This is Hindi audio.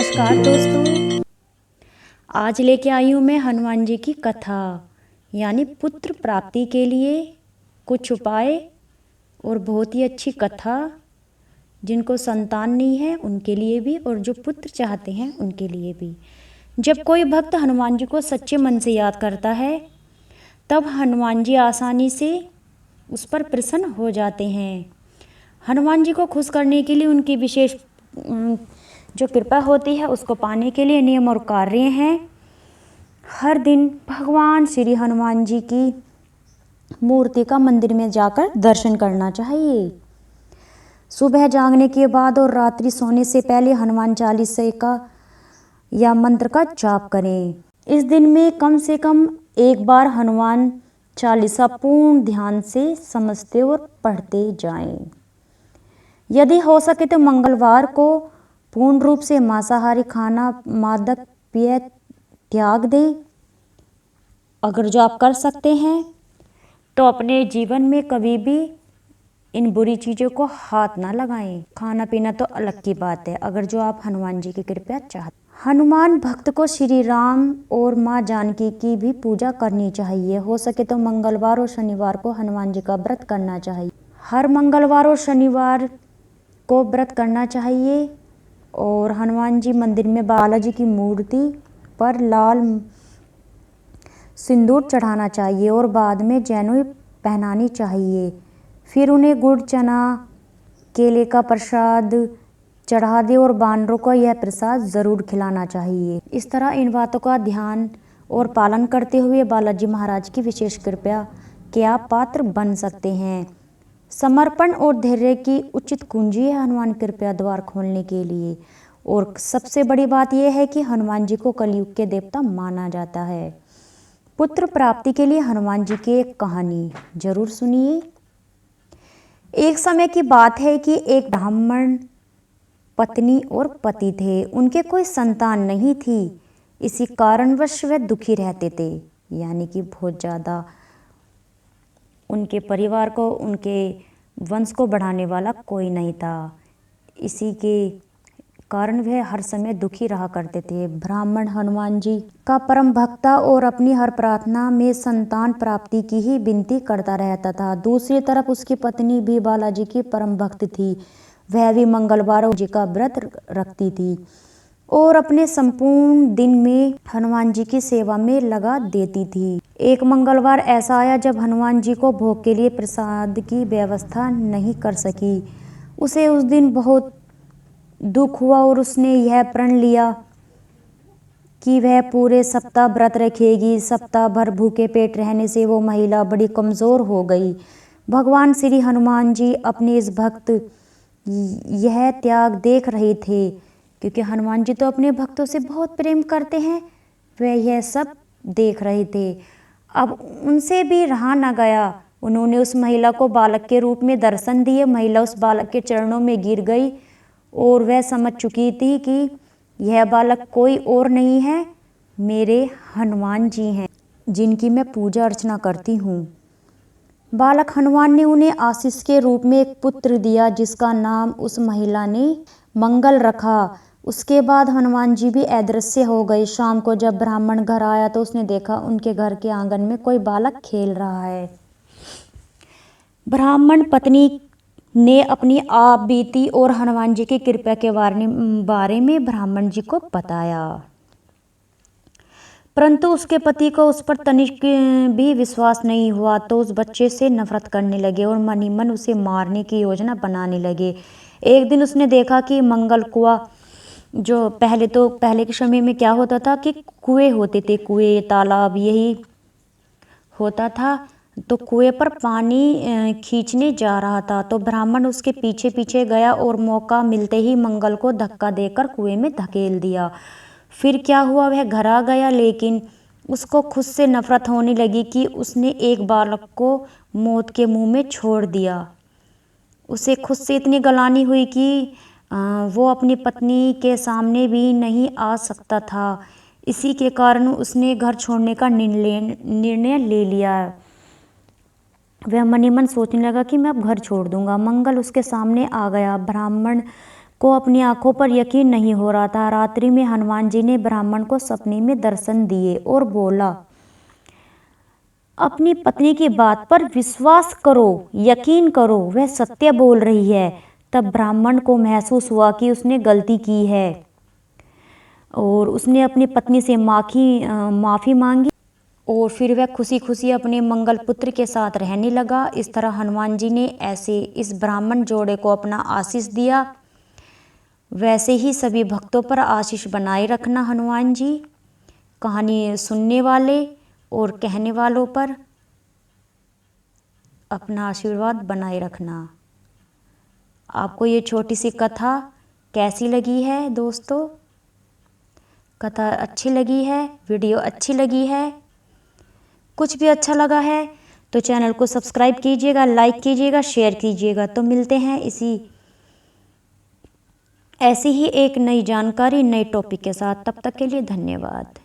नमस्कार दोस्तों, आज लेके आई हूँ मैं हनुमान जी की कथा यानी पुत्र प्राप्ति के लिए कुछ उपाय और बहुत ही अच्छी कथा। जिनको संतान नहीं है उनके लिए भी और जो पुत्र चाहते हैं उनके लिए भी। जब कोई भक्त हनुमान जी को सच्चे मन से याद करता है तब हनुमान जी आसानी से उस पर प्रसन्न हो जाते हैं। हनुमान जी को खुश करने के लिए उनकी विशेष जो कृपा होती है उसको पाने के लिए नियम और कार्य हैं। हर दिन भगवान श्री हनुमान जी की मूर्ति का मंदिर में जाकर दर्शन करना चाहिए। सुबह जागने के बाद और रात्रि सोने से पहले हनुमान चालीसा का या मंत्र का जाप करें। इस दिन में कम से कम एक बार हनुमान चालीसा पूर्ण ध्यान से समझते और पढ़ते जाएं। यदि हो सके तो मंगलवार को पूर्ण रूप से मांसाहारी खाना मादक पेय त्याग दें। अगर जो आप कर सकते हैं तो अपने जीवन में कभी भी इन बुरी चीज़ों को हाथ ना लगाएं। खाना पीना तो अलग की बात है, अगर जो आप हनुमान जी की कृपा चाहते। हनुमान भक्त को श्री राम और माँ जानकी की भी पूजा करनी चाहिए। हो सके तो मंगलवार और शनिवार को हनुमान जी का व्रत करना चाहिए। हर मंगलवार और शनिवार को व्रत करना चाहिए और हनुमान जी मंदिर में बालाजी की मूर्ति पर लाल सिंदूर चढ़ाना चाहिए और बाद में जनेऊ पहनानी चाहिए। फिर उन्हें गुड़ चना केले का प्रसाद चढ़ा दे और बानरों को यह प्रसाद ज़रूर खिलाना चाहिए। इस तरह इन बातों का ध्यान और पालन करते हुए बालाजी महाराज की विशेष कृपा के आप पात्र बन सकते हैं। समर्पण और धैर्य की उचित कुंजी है हनुमान कृपा द्वार खोलने के लिए। और सबसे बड़ी बात यह है कि हनुमान जी को कलयुग के देवता माना जाता है। पुत्र प्राप्ति के लिए हनुमान जी की एक कहानी जरूर सुनिए। एक समय की बात है कि एक ब्राह्मण पत्नी और पति थे। उनके कोई संतान नहीं थी। इसी कारणवश वे दुखी रहते थे, यानी कि बहुत ज़्यादा उनके परिवार को उनके वंश को बढ़ाने वाला कोई नहीं था। इसी के कारण वह हर समय दुखी रहा करते थे। ब्राह्मण हनुमान जी का परम भक्त था और अपनी हर प्रार्थना में संतान प्राप्ति की ही विनती करता रहता था। दूसरी तरफ उसकी पत्नी भी बालाजी की परम भक्त थी। वह भी मंगलवार जी का व्रत रखती थी और अपने संपूर्ण दिन में हनुमान जी की सेवा में लगा देती थी। एक मंगलवार ऐसा आया जब हनुमान जी को भोग के लिए प्रसाद की व्यवस्था नहीं कर सकी। उसे उस दिन बहुत दुख हुआ और उसने यह प्रण लिया कि वह पूरे सप्ताह व्रत रखेगी। सप्ताह भर भूखे पेट रहने से वो महिला बड़ी कमज़ोर हो गई। भगवान श्री हनुमान जी अपने इस भक्त यह त्याग देख रहे थे, क्योंकि हनुमान जी तो अपने भक्तों से बहुत प्रेम करते हैं। वह यह सब देख रहे थे। अब उनसे भी रहा न गया। उन्होंने उस महिला को बालक के रूप में दर्शन दिए। महिला उस बालक के चरणों में गिर गई और वह समझ चुकी थी कि यह बालक कोई और नहीं है, मेरे हनुमान जी हैं, जिनकी मैं पूजा अर्चना करती हूँ। बालक हनुमान ने उन्हें आशीष के रूप में एक पुत्र दिया, जिसका नाम उस महिला ने मंगल रखा। उसके बाद हनुमान जी भी अदृश्य हो गए। शाम को जब ब्राह्मण घर आया तो उसने देखा उनके घर के आंगन में कोई बालक खेल रहा है। ब्राह्मण पत्नी ने अपनी आप बीती और हनुमान जी की कृपा के बारे में ब्राह्मण जी को बताया, परंतु उसके पति को उस पर तनिक भी विश्वास नहीं हुआ। तो उस बच्चे से नफरत करने लगे और मन ही मन उसे मारने की योजना बनाने लगे। एक दिन उसने देखा कि मंगल कुआं, जो पहले के समय में क्या होता था कि कुएं होते थे, कुएं तालाब यही होता था। तो कुएं पर पानी खींचने जा रहा था। तो ब्राह्मण उसके पीछे पीछे गया और मौका मिलते ही मंगल को धक्का देकर कुएं में धकेल दिया। फिर क्या हुआ, वह घर आ गया, लेकिन उसको खुद से नफरत होने लगी कि उसने एक बालक को मौत के मुंह में छोड़ दिया। उसे खुद से इतनी गलानी हुई कि वो अपनी पत्नी के सामने भी नहीं आ सकता था। इसी के कारण उसने घर छोड़ने का निर्णय ले लिया। वह मन ही मन सोचने लगा कि मैं अब घर छोड़ दूंगा। मंगल उसके सामने आ गया। ब्राह्मण को अपनी आंखों पर यकीन नहीं हो रहा था। रात्रि में हनुमान जी ने ब्राह्मण को सपने में दर्शन दिए और बोला, अपनी पत्नी की बात पर विश्वास करो, यकीन करो, वह सत्य बोल रही है। तब ब्राह्मण को महसूस हुआ कि उसने गलती की है और उसने अपनी पत्नी से माफ़ी मांगी और फिर वह खुशी खुशी अपने मंगल पुत्र के साथ रहने लगा। इस तरह हनुमान जी ने ऐसे इस ब्राह्मण जोड़े को अपना आशीष दिया। वैसे ही सभी भक्तों पर आशीष बनाए रखना हनुमान जी, कहानी सुनने वाले और कहने वालों पर अपना आशीर्वाद बनाए रखना। आपको ये छोटी सी कथा कैसी लगी है दोस्तों? कथा अच्छी लगी है, वीडियो अच्छी लगी है, कुछ भी अच्छा लगा है तो चैनल को सब्सक्राइब कीजिएगा, लाइक कीजिएगा, शेयर कीजिएगा। तो मिलते हैं ऐसी ही एक नई जानकारी, नए टॉपिक के साथ। तब तक के लिए धन्यवाद।